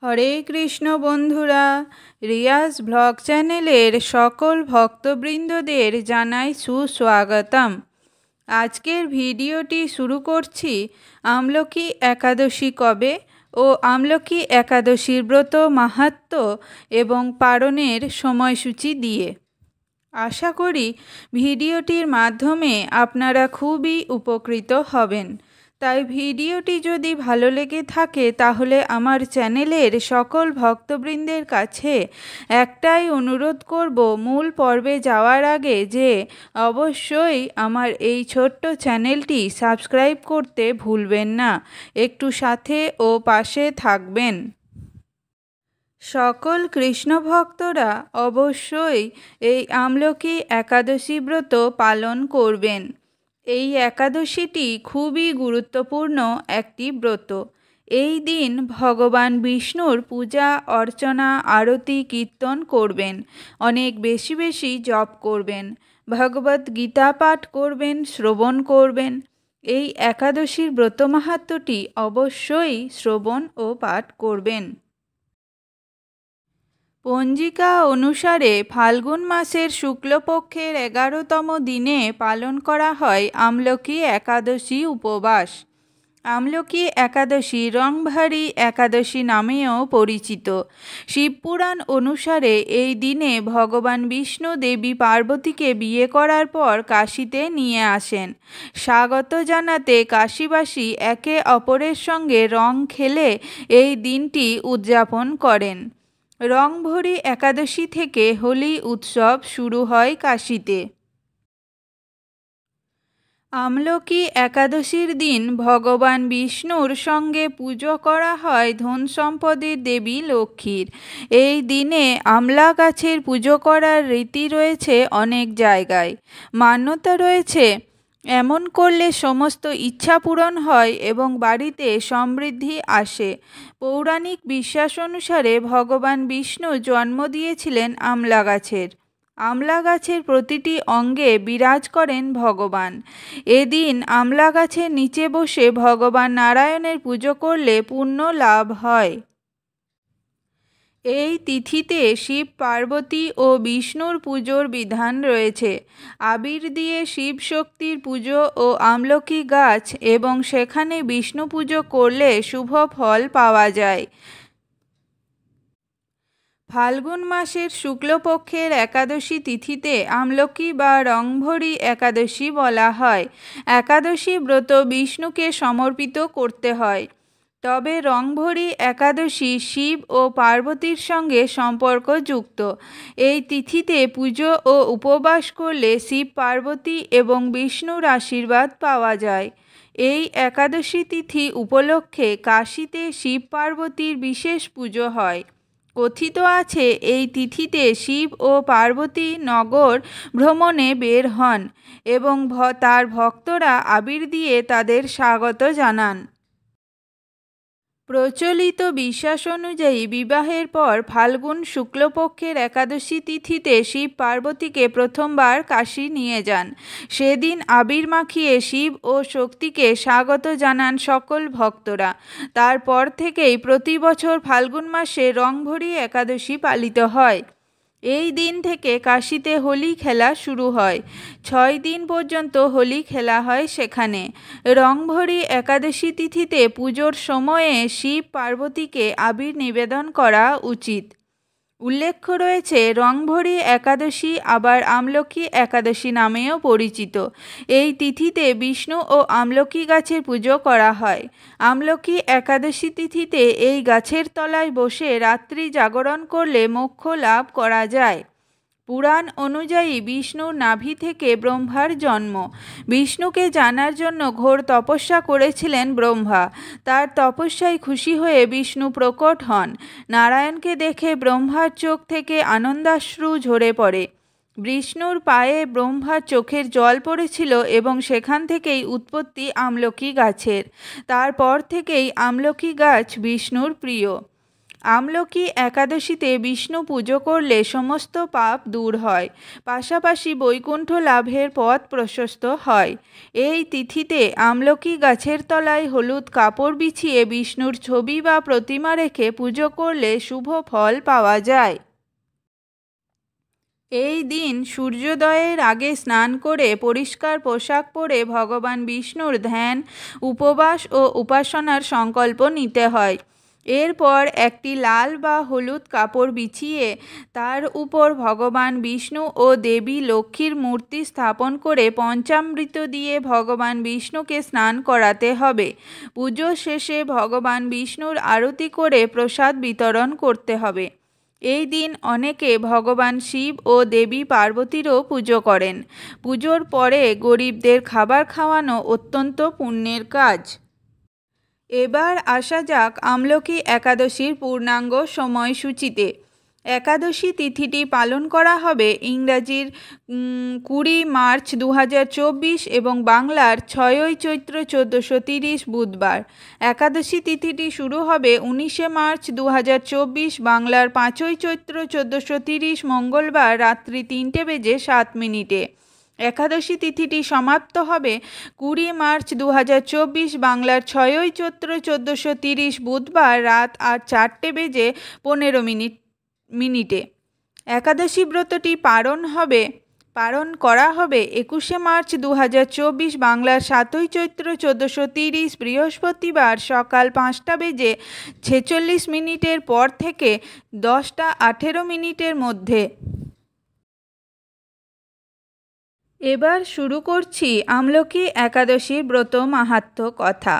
হরে কৃষ্ণ বন্ধুরা, রিয়াজ ব্লগ চ্যানেলের সকল ভক্তবৃন্দদের জানাই সুস্বাগতম। আজকের ভিডিওটি শুরু করছি আমলকি একাদশী কবে ও আমলকি একাদশীর ব্রত মাহাত্ম্য এবং পালনের সময়সূচি দিয়ে। আশা করি ভিডিওটির মাধ্যমে আপনারা খুবই উপকৃত হবেন। তাই ভিডিওটি যদি ভালো লেগে থাকে তাহলে আমার চ্যানেলের সকল ভক্তবৃন্দের কাছে একটাই অনুরোধ করব, মূল পর্বে যাওয়ার আগে যে অবশ্যই আমার এই ছোট্ট চ্যানেলটি সাবস্ক্রাইব করতে ভুলবেন না। একটু সাথে ও পাশে থাকবেন। সকল কৃষ্ণ ভক্তরা অবশ্যই এই আমলকি একাদশী ব্রত পালন করবেন। এই একাদশীটি খুবই গুরুত্বপূর্ণ একটি ব্রত। এই দিন ভগবান বিষ্ণুর পূজা অর্চনা আরতি কীর্তন করবেন, অনেক বেশি বেশি জপ করবেন, ভগবত গীতা পাঠ করবেন, শ্রবণ করবেন। এই একাদশীর ব্রত মাহাত্ম্যটি অবশ্যই শ্রবণ ও পাঠ করবেন। পঞ্জিকা অনুসারে ফাল্গুন মাসের শুক্লপক্ষের 11তম দিনে পালন করা হয় আমলকি একাদশী উপবাস। আমলকি একাদশী রংভারী একাদশী নামেও পরিচিত। শিবপুরাণ অনুসারে এই দিনে ভগবান বিষ্ণু দেবী পার্বতীকে বিয়ে করার পর কাশীতে নিয়ে আসেন। স্বাগত জানাতে কাশীবাসী একে অপরের সঙ্গে রং খেলে এই দিনটি উদযাপন করেন। রংভরি একাদশী থেকে হোলি উৎসব শুরু হয় কাশীতে। আমলকি একাদশীর দিন ভগবান বিষ্ণুর সঙ্গে পুজো করা হয় ধন সম্পদের দেবী লক্ষ্মীর। এই দিনে আমলা গাছের পুজো করার রীতি রয়েছে অনেক জায়গায়। মান্যতা রয়েছে এমন করলে সমস্ত ইচ্ছা পূরণ হয় এবং বাড়িতে সমৃদ্ধি আসে। পৌরাণিক বিশ্বাস অনুসারে ভগবান বিষ্ণু জন্ম দিয়েছিলেন আমলা গাছের। আমলা গাছের প্রতিটি অঙ্গে বিরাজ করেন ভগবান। এদিন আমলা গাছের নিচে বসে ভগবান নারায়ণের পুজো করলে পুণ্য লাভ হয়। এই তিথিতে শিব পার্বতী ও বিষ্ণুর পুজোর বিধান রয়েছে। আবির দিয়ে শিব শক্তির পুজো ও আমলকি গাছ এবং সেখানে বিষ্ণু পুজো করলে শুভ ফল পাওয়া যায়। ফাল্গুন মাসের শুক্লপক্ষের একাদশী তিথিতে আমলকি বা রংভরি একাদশী বলা হয়। একাদশী ব্রত বিষ্ণুকে সমর্পিত করতে হয়। তবে রংভরি একাদশী শিব ও পার্বতীর সঙ্গে সম্পর্কযুক্ত। এই তিথিতে পুজো ও উপবাস করলে শিব পার্বতী এবং বিষ্ণুর আশীর্বাদ পাওয়া যায়। এই একাদশী তিথি উপলক্ষে কাশীতে শিব পার্বতীর বিশেষ পুজো হয়। কথিত আছে এই তিথিতে শিব ও পার্বতী নগর ভ্রমণে বের হন এবং তার ভক্তরা আবির দিয়ে তাদের স্বাগত জানান। প্রচলিত বিশ্বাস অনুযায়ী বিবাহের পর ফাল্গুন শুক্লপক্ষের একাদশী তিথিতে শিব পার্বতীকে প্রথমবার কাশী নিয়ে যান। সেদিন আবির মাখিয়ে শিব ও শক্তিকে স্বাগত জানান সকল ভক্তরা। তারপর থেকেই প্রতি বছর ফাল্গুন মাসে রংভরি একাদশী পালিত হয়। এই দিন থেকে কাশীতে হোলি খেলা শুরু হয়। 6 দিন পর্যন্ত হোলি খেলা হয় সেখানে। রংভরি একাদশী তিথিতে পুজোর সময়ে শিব পার্বতীকে আবির নিবেদন করা উচিত। উল্লেখ্য রয়েছে রংভরি একাদশী আবার আমলকি একাদশী নামেও পরিচিত। এই তিথিতে বিষ্ণু ও আমলকি গাছের পুজো করা হয়। আমলকি একাদশী তিথিতে এই গাছের তলায় বসে রাত্রি জাগরণ করলে মোক্ষ লাভ করা যায়। পুরাণ অনুযায়ী বিষ্ণুর নাভি থেকে ব্রহ্মার জন্ম। বিষ্ণুকে জানার জন্য ঘোর তপস্যা করেছিলেন ব্রহ্মা। তার তপস্যায় খুশি হয়ে বিষ্ণু প্রকট হন। নারায়ণকে দেখে ব্রহ্মার চোখ থেকে আনন্দাশ্রু ঝরে পড়ে। বিষ্ণুর পায়ে ব্রহ্মার চোখের জল পড়েছিল এবং সেখান থেকেই উৎপত্তি আমলকি গাছের। তারপর থেকেই আমলকি গাছ বিষ্ণুর প্রিয়। আমলকি একাদশীতে বিষ্ণু পুজো করলে সমস্ত পাপ দূর হয়, পাশাপাশি বৈকুণ্ঠ লাভের পথ প্রশস্ত হয়। এই তিথিতে আমলকি গাছের তলায় হলুদ কাপড় বিছিয়ে বিষ্ণুর ছবি বা প্রতিমা রেখে পুজো করলে শুভ ফল পাওয়া যায়। এই দিন সূর্যোদয়ের আগে স্নান করে পরিষ্কার পোশাক পরে ভগবান বিষ্ণুর ধ্যান, উপবাস ও উপাসনার সংকল্প নিতে হয়। এরপর একটি লাল বা হলুদ কাপড় বিছিয়ে তার উপর ভগবান বিষ্ণু ও দেবী লক্ষ্মীর মূর্তি স্থাপন করে পঞ্চামৃত দিয়ে ভগবান বিষ্ণুকে স্নান করাতে হবে। পুজো শেষে ভগবান বিষ্ণুর আরতি করে প্রসাদ বিতরণ করতে হবে। এই দিন অনেকে ভগবান শিব ও দেবী পার্বতীরও পুজো করেন। পুজোর পরে গরিবদের খাবার খাওয়ানো অত্যন্ত পুণ্যের কাজ। এবার আসা যাক আমলকি একাদশীর পূর্ণাঙ্গ সময়সূচিতে। একাদশী তিথিটি পালন করা হবে ইংরাজির 20 মার্চ 2024 এবং বাংলার 6 চৈত্র 1430 বুধবার। একাদশী তিথিটি শুরু হবে 19 মার্চ 2024 বাংলার 5 চৈত্র 1430 মঙ্গলবার রাত্রি 3:07। একাদশী তিথিটি সমাপ্ত হবে 20 মার্চ 2024 বাংলার 6 চৈত্র 1430 বুধবার রাত 4:15 একাদশী ব্রতটি পালন করা হবে 21 মার্চ 2024 বাংলার 7 চৈত্র 1430 বৃহস্পতিবার সকাল 5:46 পর থেকে 10:18 মধ্যে। এবার শুরু করছি আমলকি একাদশীর ব্রত মাহাত্ম্য কথা।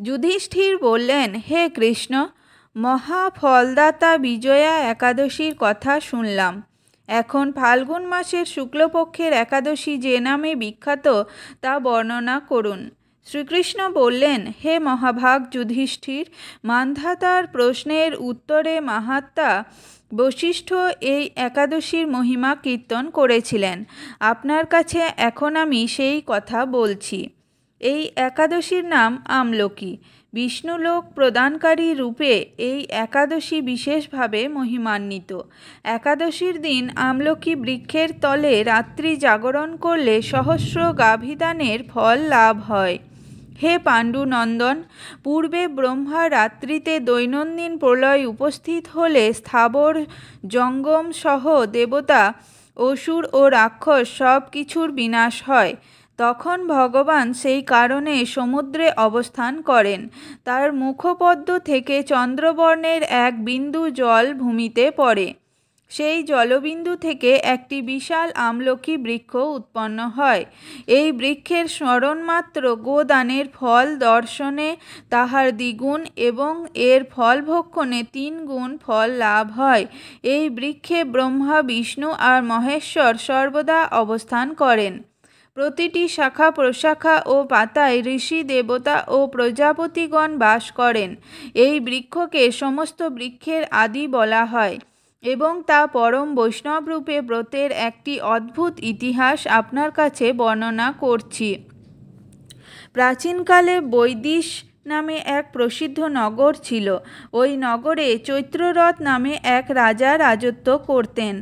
যুধিষ্ঠির বললেন, হে কৃষ্ণ, মহাফলদাতা বিজয়া একাদশীর কথা শুনলাম। এখন ফাল্গুন মাসের শুক্লপক্ষের একাদশী যে নামে বিখ্যাত তা বর্ণনা করুন। শ্রীকৃষ্ণ বললেন, হে মহাভাগ যুধিষ্ঠির, মান্ধাতার প্রশ্নের উত্তরে মহাত্মা বশিষ্ঠ এই একাদশীর মহিমা কীর্তন করেছিলেন। আপনার কাছে এখন আমি সেই কথা বলছি। এই একাদশীর নাম আমলকি। বিষ্ণুলোক প্রদানকারী রূপে এই একাদশী বিশেষভাবে মহিমান্বিত। একাদশীর দিন আমলকি বৃক্ষের তলে রাত্রি জাগরণ করলে সহস্র গাভীদানের ফল লাভ হয়। হে পাণ্ডুনন্দন, পূর্বে ব্রহ্মা রাত্রিতে দৈনন্দিন প্রলয় উপস্থিত হলে স্থাবর জঙ্গম সহ দেবতা, অসুর ও রাক্ষস সব কিছুর বিনাশ হয়। তখন ভগবান সেই কারণে সমুদ্রে অবস্থান করেন। তার মুখপদ্ম থেকে চন্দ্রবর্ণের এক বিন্দু জল ভূমিতে পড়ে। সেই জলবিন্দু থেকে একটি বিশাল আমলকি বৃক্ষ উৎপন্ন হয়। এই বৃক্ষের স্মরণমাত্র গোদানের ফল দর্শনে তাহার দ্বিগুণ এবং এর ফল ভক্ষণে 3 গুণ ফল লাভ হয়। এই বৃক্ষে ব্রহ্মা, বিষ্ণু আর মহেশ্বর সর্বদা অবস্থান করেন। প্রতিটি শাখা প্রশাখা ও পাতায় ঋষি, দেবতা ও প্রজাপতিগণ বাস করেন। এই বৃক্ষকে সমস্ত বৃক্ষের আদি বলা হয় এবং তা পরম বৈষ্ণব রূপে ব্রতের একটি অদ্ভুত ইতিহাস আপনার কাছে বর্ণনা করছি। প্রাচীনকালে বৈদিশ নামে এক প্রসিদ্ধ নগর ছিল। ওই নগরে চৈত্ররথ নামে এক রাজা রাজত্ব করতেন।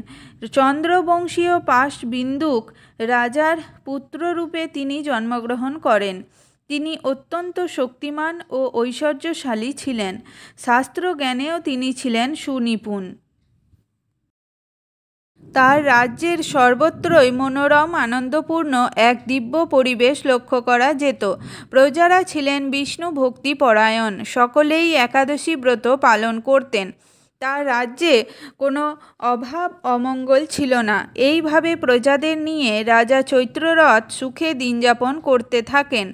চন্দ্রবংশীয় পাশবিন্দুক রাজার পুত্ররূপে তিনি জন্মগ্রহণ করেন। তিনি অত্যন্ত শক্তিমান ও ঐশ্বর্যশালী ছিলেন। শাস্ত্রজ্ঞানেও তিনি ছিলেন সুনিপুণ। তার রাজ্যের সর্বত্রই মনোরম আনন্দপূর্ণ এক দিব্য পরিবেশ লক্ষ্য করা যেত। প্রজারা ছিলেন বিষ্ণু ভক্তিপরায়ণ, সকলেই একাদশী ব্রত পালন করতেন। তার রাজ্যে কোনো অভাব অমঙ্গল ছিল না। এইভাবে প্রজাদের নিয়ে রাজা চৈত্ররথ সুখে দিনযাপন করতে থাকেন।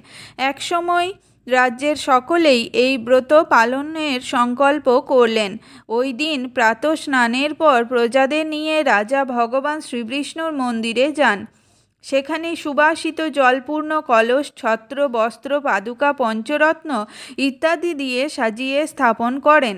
একসময় রাজ্যের সকলেই এই ব্রত পালনের সংকল্প করলেন। ওই দিন প্রাতঃস্নানের পর প্রজাদের নিয়ে রাজা ভগবান শ্রীবিষ্ণুর মন্দিরে যান। সেখানে সুবাসিত জলপূর্ণ কলস, ছত্র, বস্ত্র, পাদুকা, পঞ্চরত্ন ইত্যাদি দিয়ে সাজিয়ে স্থাপন করেন।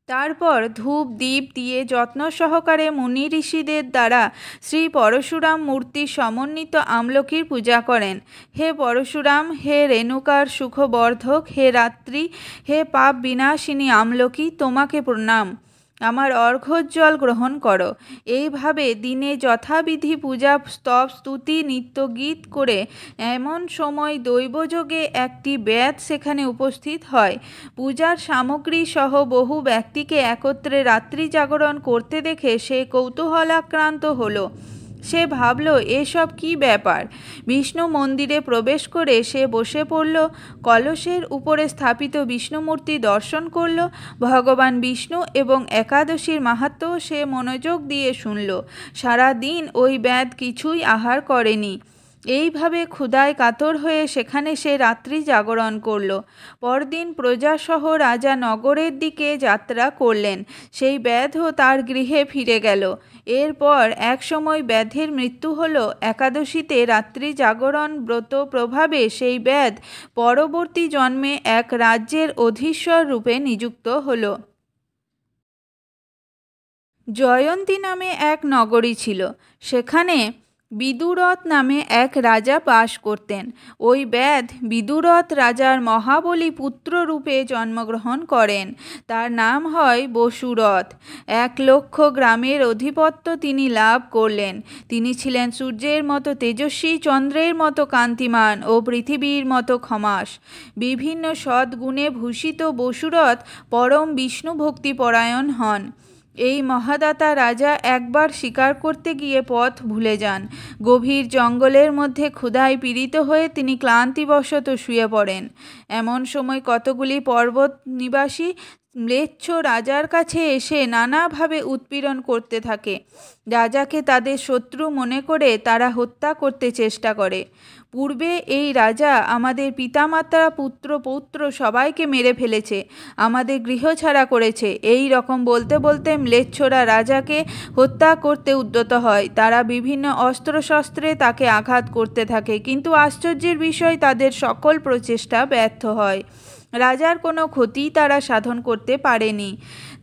তারপর ধূপ দ্বীপ দিয়ে যত্ন সহকারে মুনি ঋষিদের দ্বারা শ্রী পরশুরাম মূর্তির সমন্বিত আমলকির পূজা করেন। হে পরশুরাম, হে রেণুকার সুখবর্ধক, হে রাত্রি, হে পাপ বিনাশিনী আমলকি, তোমাকে প্রণাম। আমার অর্ঘ্যজল গ্রহণ করো। এইভাবে দিনে যথাবিধি পূজা স্তব স্তুতি নিত্যগীত করে এমন সময় দৈবযোগে একটি ব্যাধ সেখানে উপস্থিত হয়। পূজার সামগ্রী সহ বহু ব্যক্তিকে একত্রে রাত্রি জাগরণ করতে দেখে সে কৌতূহলাক্রান্ত হলো। সে ভাবল, এসব কি ব্যাপার। বিষ্ণু মন্দিরে প্রবেশ করে সে বসে পড়ল, কলসের উপরে স্থাপিত বিষ্ণুমূর্তি দর্শন করল। ভগবান বিষ্ণু এবং একাদশীর মাহাত্ম্য সে মনোযোগ দিয়ে শুনল। সারা দিন ওই ব্যাধ কিছুই আহার করেনি। এইভাবে ক্ষুধায় কাতর হয়ে সেখানে সে রাত্রি জাগরণ করল। পরদিন প্রজাসহ রাজা নগরের দিকে যাত্রা করলেন। সেই ব্যাধও তার গৃহে ফিরে গেল। এরপর এক সময় ব্যাধের মৃত্যু হল। একাদশীতে রাত্রি জাগরণ ব্রত প্রভাবে সেই ব্যাধ পরবর্তী জন্মে এক রাজ্যের অধীশ্বর রূপে নিযুক্ত হল। জয়ন্তী নামে এক নগরী ছিল। সেখানে বিদুরথ নামে এক রাজা বাস করতেন। ওই ব্যাধ বিদুরথ রাজার মহাবলী পুত্র রূপে জন্মগ্রহণ করেন। তার নাম হয় বসুরথ। 1,00,000 গ্রামের অধিপত্য তিনি লাভ করলেন। তিনি ছিলেন সূর্যের মতো তেজস্বী, চন্দ্রের মতো কান্তিমান ও পৃথিবীর মতো ক্ষমাস। বিভিন্ন সদ্গুণে ভূষিত বসুরথ পরম বিষ্ণু ভক্তিপরায়ণ হন। এই মহাদাতা রাজা একবার শিকার করতে গিয়ে পথ ভুলে যান। গভীর জঙ্গলের মধ্যে ক্ষুধায় পীড়িত হয়ে তিনি ক্লান্তিবশত শুয়ে পড়েন। এমন সময় কতগুলি পর্বত নিবাসী ম্লেচ্ছ রাজার কাছে এসে নানাভাবে উৎপীড়ন করতে থাকে। রাজাকে তাদের শত্রু মনে করে তারা হত্যা করতে চেষ্টা করে। পূর্বে এই রাজা আমাদের পিতামাতা পুত্র পৌত্র সবাইকে মেরে ফেলেছে, আমাদের গৃহ ছাড়া করেছে, এই রকম বলতে বলতে ম্লেচ্ছরা রাজাকে হত্যা করতে উদ্যত হয়। তারা বিভিন্ন অস্ত্রশস্ত্রে তাকে আঘাত করতে থাকে, কিন্তু আশ্চর্যের বিষয় তাদের সকল প্রচেষ্টা ব্যর্থ হয়। রাজার কোনো ক্ষতি তারা সাধন করতে পারেনি।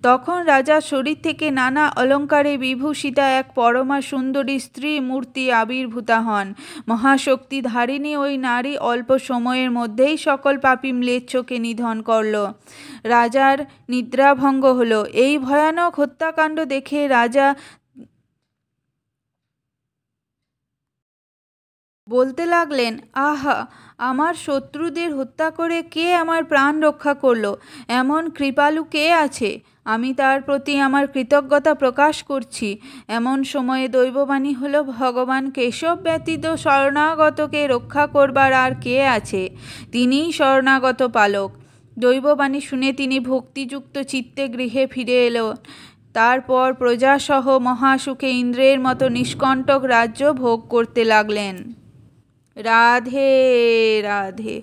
তখন রাজার শরীর থেকে নানা অলঙ্কারে বিভূষিতা এক পরমা সুন্দরী স্ত্রী মূর্তি আবির্ভূতা হন। মহাশক্তিধারিণী ওই নারী অল্প সময়ের মধ্যেই সকল পাপী ম্লেচ্ছকে নিধন করল। রাজার নিদ্রাভঙ্গ হল। এই ভয়ানক হত্যাকাণ্ড দেখে রাজা বলতে লাগলেন, আহা, আমার শত্রুদের হত্যা করে কে আমার প্রাণ রক্ষা করলো? এমন কৃপালু কে আছে? আমি তার প্রতি আমার কৃতজ্ঞতা প্রকাশ করছি। এমন সময়ে দৈববাণী হলো, ভগবান কেশব ব্যতীত শরণাগতকে রক্ষা করবার আর কে আছে? তিনিই শরণাগত পালক। দৈববাণী শুনে তিনি ভক্তিযুক্ত চিত্তে গৃহে ফিরে এলো। তারপর প্রজাসহ মহাসুখে ইন্দ্রের মতো নিষ্কণ্টক রাজ্য ভোগ করতে লাগলেন। রাধে রাধে।